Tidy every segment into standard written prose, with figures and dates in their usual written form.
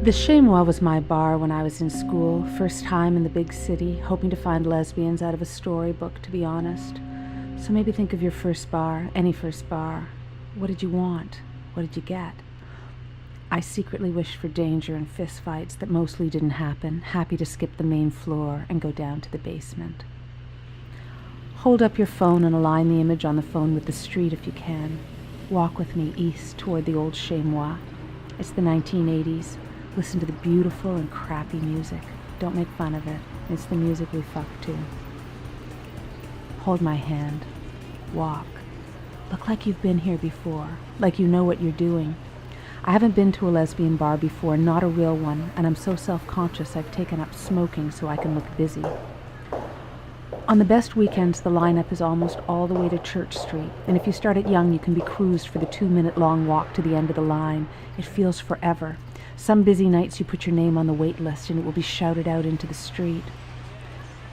The Chez Moi was my bar when I was in school, first time in the big city, hoping to find lesbians out of a storybook, to be honest. So maybe think of your first bar, any first bar. What did you want? What did you get? I secretly wished for danger and fistfights that mostly didn't happen, happy to skip the main floor and go down to the basement. Hold up your phone and align the image on the phone with the street if you can. Walk with me east toward the old Chez Moi. It's the 1980s. Listen to the beautiful and crappy music. Don't make fun of it. It's the music we fuck to. Hold my hand. Walk. Look like you've been here before, like you know what you're doing. I haven't been to a lesbian bar before, not a real one, and I'm so self-conscious I've taken up smoking so I can look busy. On the best weekends, the lineup is almost all the way to Church Street, and if you start it young, you can be cruised for the 2-minute-long walk to the end of the line. It feels forever. Some busy nights you put your name on the wait list and it will be shouted out into the street.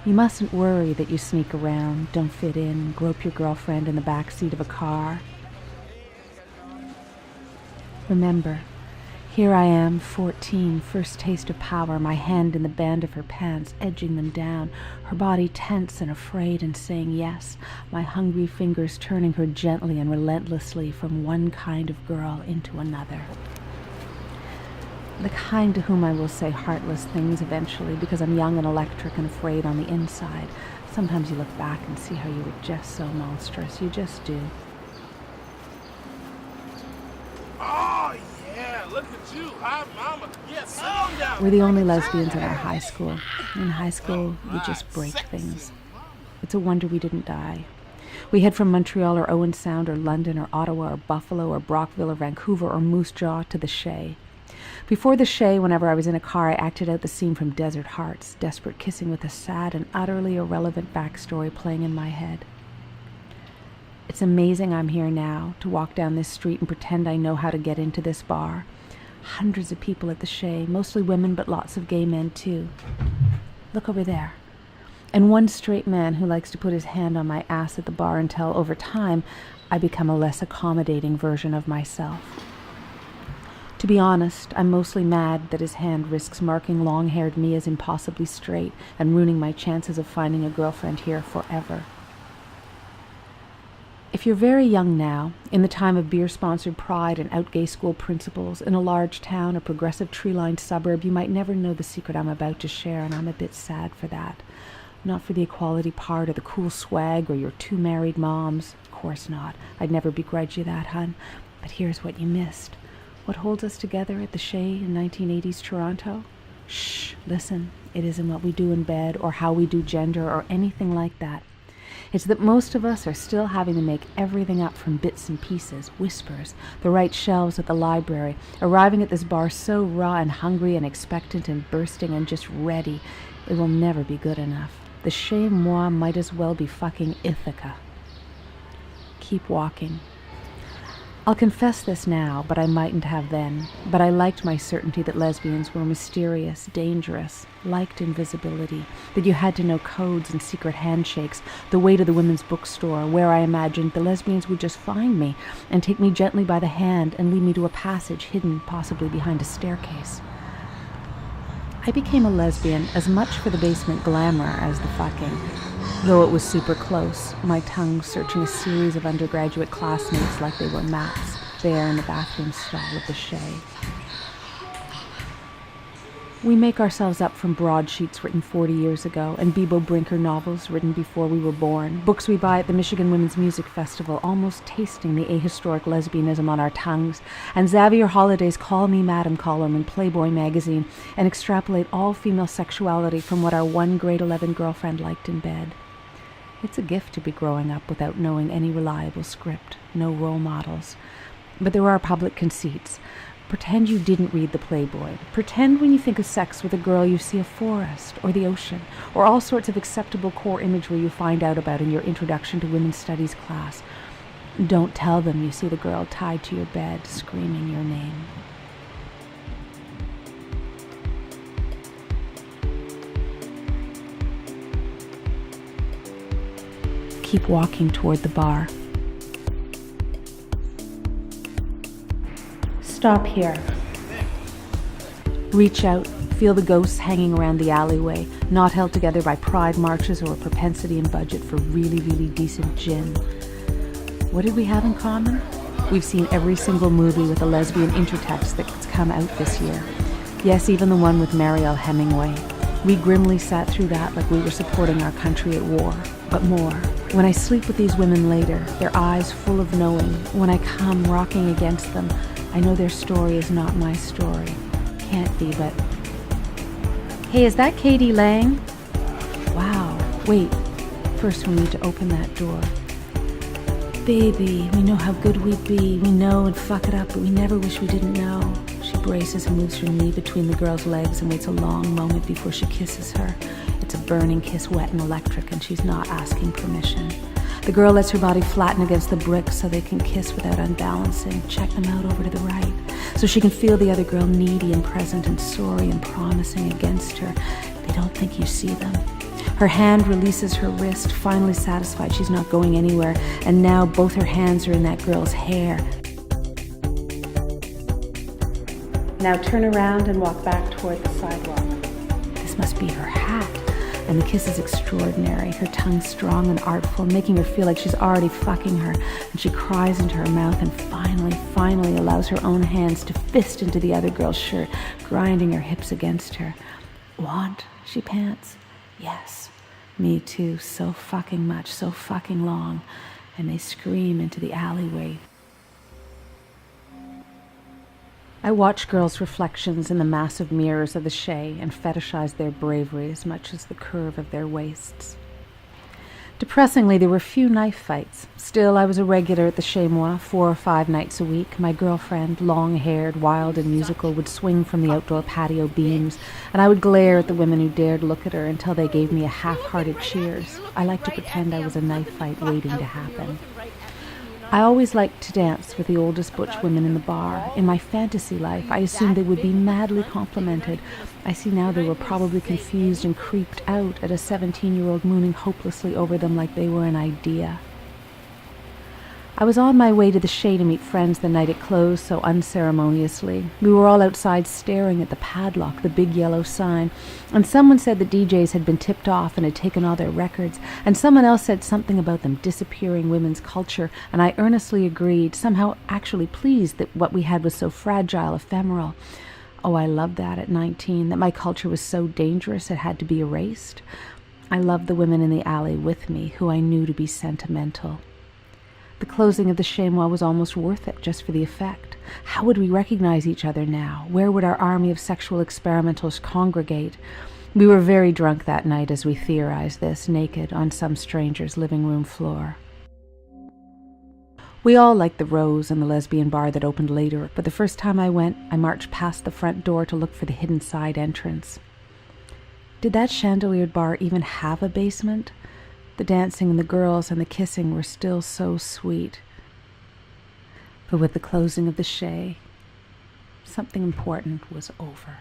You mustn't worry that you sneak around, don't fit in, grope your girlfriend in the back seat of a car. Remember, here I am, 14, first taste of power, my hand in the band of her pants, edging them down, her body tense and afraid and saying yes, my hungry fingers turning her gently and relentlessly from one kind of girl into another. The kind to whom I will say heartless things eventually because I'm young and electric and afraid on the inside. Sometimes you look back and see how you were just so monstrous. You just do. Oh, yeah, look at you. Hi, mama. Yes, down. We're the only lesbians in our high school. In high school, we just break things. It's a wonder we didn't die. We head from Montreal or Owen Sound or London or Ottawa or Buffalo or Brockville or Vancouver or Moose Jaw to the Chez. Before the Chez, whenever I was in a car, I acted out the scene from Desert Hearts, desperate kissing with a sad and utterly irrelevant backstory playing in my head. It's amazing I'm here now, to walk down this street and pretend I know how to get into this bar. Hundreds of people at the Chez, mostly women but lots of gay men too. Look over there. And one straight man who likes to put his hand on my ass at the bar until, over time, I become a less accommodating version of myself. To be honest, I'm mostly mad that his hand risks marking long-haired me as impossibly straight and ruining my chances of finding a girlfriend here forever. If you're very young now, in the time of beer-sponsored pride and out-gay school principals, in a large town or progressive tree-lined suburb, you might never know the secret I'm about to share, and I'm a bit sad for that. Not for the equality part or the cool swag or your 2 married moms. Of course not. I'd never begrudge you that, hun. But here's what you missed. What holds us together at the Chez in 1980s Toronto? Shh, listen. It isn't what we do in bed or how we do gender or anything like that. It's that most of us are still having to make everything up from bits and pieces, whispers, the right shelves at the library, arriving at this bar so raw and hungry and expectant and bursting and just ready. It will never be good enough. The Chez Moi might as well be fucking Ithaca. Keep walking. I'll confess this now, but I mightn't have then. But I liked my certainty that lesbians were mysterious, dangerous, liked invisibility, that you had to know codes and secret handshakes, the way to the women's bookstore, where I imagined the lesbians would just find me and take me gently by the hand and lead me to a passage hidden possibly behind a staircase. I became a lesbian as much for the basement glamour as the fucking. Though it was super close, my tongue searching a series of undergraduate classmates like they were maps, there in the bathroom stall of the Chez. We make ourselves up from broadsheets written 40 years ago, and Bebo Brinker novels written before we were born, books we buy at the Michigan Women's Music Festival, almost tasting the ahistoric lesbianism on our tongues, and Xavier Holiday's Call Me Madam column in Playboy magazine, and extrapolate all female sexuality from what our one grade 11 girlfriend liked in bed. It's a gift to be growing up without knowing any reliable script, no role models. But there are public conceits. Pretend you didn't read the Playboy. Pretend when you think of sex with a girl you see a forest or the ocean or all sorts of acceptable core imagery you find out about in your Introduction to Women's Studies class. Don't tell them you see the girl tied to your bed screaming your name. Keep walking toward the bar. Stop here. Reach out, feel the ghosts hanging around the alleyway, not held together by pride marches or a propensity and budget for really, really decent gin. What did we have in common? We've seen every single movie with a lesbian intertext that's come out this year. Yes, even the one with Marielle Hemingway. We grimly sat through that like we were supporting our country at war. But more, when I sleep with these women later, their eyes full of knowing, when I come rocking against them, I know their story is not my story. Can't be, but... Hey, is that Katie Lang? Wow. Wait. First we need to open that door. Baby, we know how good we'd be. We know and fuck it up, but we never wish we didn't know. She braces and moves her knee between the girl's legs and waits a long moment before she kisses her. It's a burning kiss, wet and electric, and she's not asking permission. The girl lets her body flatten against the bricks so they can kiss without unbalancing. Check them out over to the right, so she can feel the other girl needy and present and sorry and promising against her. They don't think you see them. Her hand releases her wrist, finally satisfied she's not going anywhere, and now both her hands are in that girl's hair. Now turn around and walk back toward the sidewalk. This must be her hat. And the kiss is extraordinary, her tongue strong and artful, making her feel like she's already fucking her. And she cries into her mouth and finally allows her own hands to fist into the other girl's shirt, grinding her hips against her. Want? She pants. Yes, me too, so fucking much, so fucking long. And they scream into the alleyway. I watch girls' reflections in the massive mirrors of the Chez and fetishize their bravery as much as the curve of their waists. Depressingly, there were few knife fights. Still, I was a regular at the Chez Moi 4 or 5 nights a week. My girlfriend, long-haired, wild and musical, would swing from the outdoor patio beams, and I would glare at the women who dared look at her until they gave me a half-hearted cheers. I liked to pretend I was a knife fight waiting to happen. I always liked to dance with the oldest butch women in the bar. In my fantasy life, I assumed they would be madly complimented. I see now they were probably confused and creeped out at a 17-year-old mooning hopelessly over them like they were an idea. I was on my way to the Chez to meet friends the night it closed so unceremoniously. We were all outside staring at the padlock, the big yellow sign, and someone said the DJs had been tipped off and had taken all their records, and someone else said something about them disappearing women's culture, and I earnestly agreed, somehow actually pleased that what we had was so fragile, ephemeral. Oh, I loved that at 19, that my culture was so dangerous it had to be erased. I loved the women in the alley with me, who I knew to be sentimental. The closing of the Chez Moi was almost worth it, just for the effect. How would we recognize each other now? Where would our army of sexual experimentals congregate? We were very drunk that night as we theorized this, naked on some stranger's living room floor. We all liked the Rose and the lesbian bar that opened later, but the first time I went, I marched past the front door to look for the hidden side entrance. Did that chandeliered bar even have a basement? The dancing and the girls and the kissing were still so sweet. But with the closing of the Chez, something important was over.